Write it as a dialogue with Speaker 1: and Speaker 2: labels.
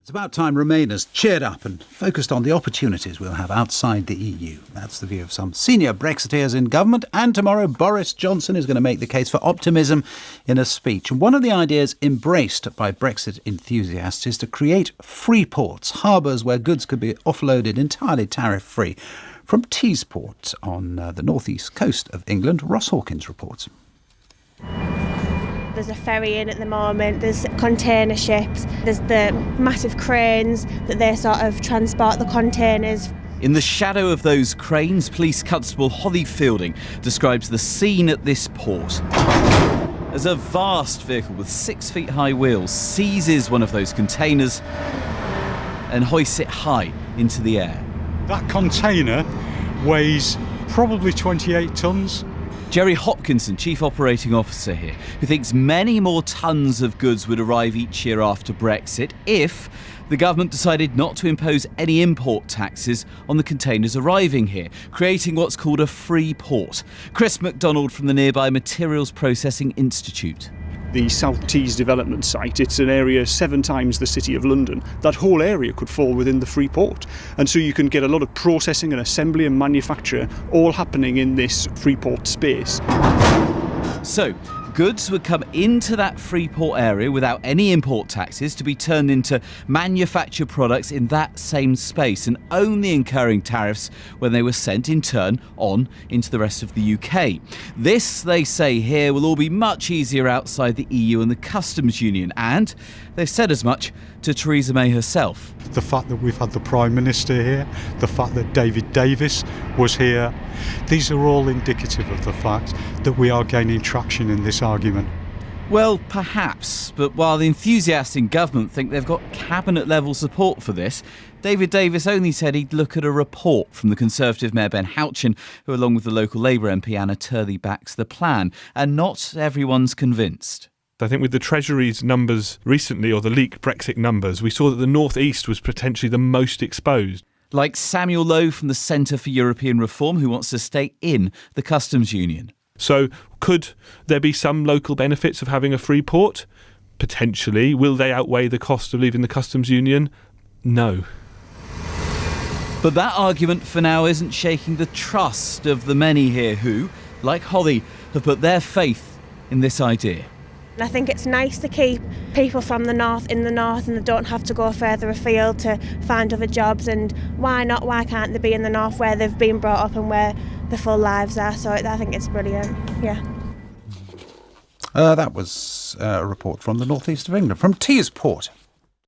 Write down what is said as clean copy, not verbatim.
Speaker 1: It's about time Remainers cheered up and focused on the opportunities we'll have outside the EU. That's the view of some senior Brexiteers in government. And tomorrow, Boris Johnson is going to make the case for optimism in a speech. And one of the ideas embraced by Brexit enthusiasts is to create free ports, harbours where goods could be offloaded entirely tariff-free. From Teesport on the northeast coast of England, Ross Hawkins reports.
Speaker 2: There's a ferry in at the moment, there's container ships, there's the massive cranes that they sort of transport the containers.
Speaker 3: In the shadow of those cranes, Police Constable Holly Fielding describes the scene at this port as a vast vehicle with 6 feet high wheels seizes one of those containers and hoists it high into the air.
Speaker 4: That container weighs probably 28 tonnes.
Speaker 3: Jerry Hopkinson, Chief Operating Officer here, who thinks many more tonnes of goods would arrive each year after Brexit if the government decided not to impose any import taxes on the containers arriving here, creating what's called a free port. Chris McDonald from the nearby Materials Processing Institute.
Speaker 5: The South Tees development site, it's an area 7 times the city of London. That whole area could fall within the free port. And so you can get a lot of processing and assembly and manufacture all happening in this free port space.
Speaker 3: So, goods would come into that free port area without any import taxes to be turned into manufactured products in that same space and only incurring tariffs when they were sent in turn on into the rest of the UK. This, they say here, will all be much easier outside the EU and the Customs Union, and they've said as much to Theresa May herself.
Speaker 4: The fact that we've had the Prime Minister here, the fact that David Davis was here, these are all indicative of the fact that we are gaining traction in this argument.
Speaker 3: Well, perhaps, but while the enthusiasts in government think they've got cabinet-level support for this, David Davis only said he'd look at a report from the Conservative Mayor Ben Houchen, who along with the local Labour MP Anna Turley backs the plan, and not everyone's convinced.
Speaker 6: I think with the Treasury's numbers recently, or the leaked Brexit numbers, we saw that the North East was potentially the most exposed.
Speaker 3: Like Samuel Lowe from the Centre for European Reform, who wants to stay in the Customs Union.
Speaker 6: So could there be some local benefits of having a free port? Potentially. Will they outweigh the cost of leaving the Customs Union? No.
Speaker 3: But that argument for now isn't shaking the trust of the many here who, like Holly, have put their faith in this idea.
Speaker 2: And I think it's nice to keep people from the north in the north and they don't have to go further afield to find other jobs. And why not? Why can't they be in the north where they've been brought up and where their full lives are? So I think it's brilliant, yeah.
Speaker 1: That was a report from the northeast of England, from Teesport.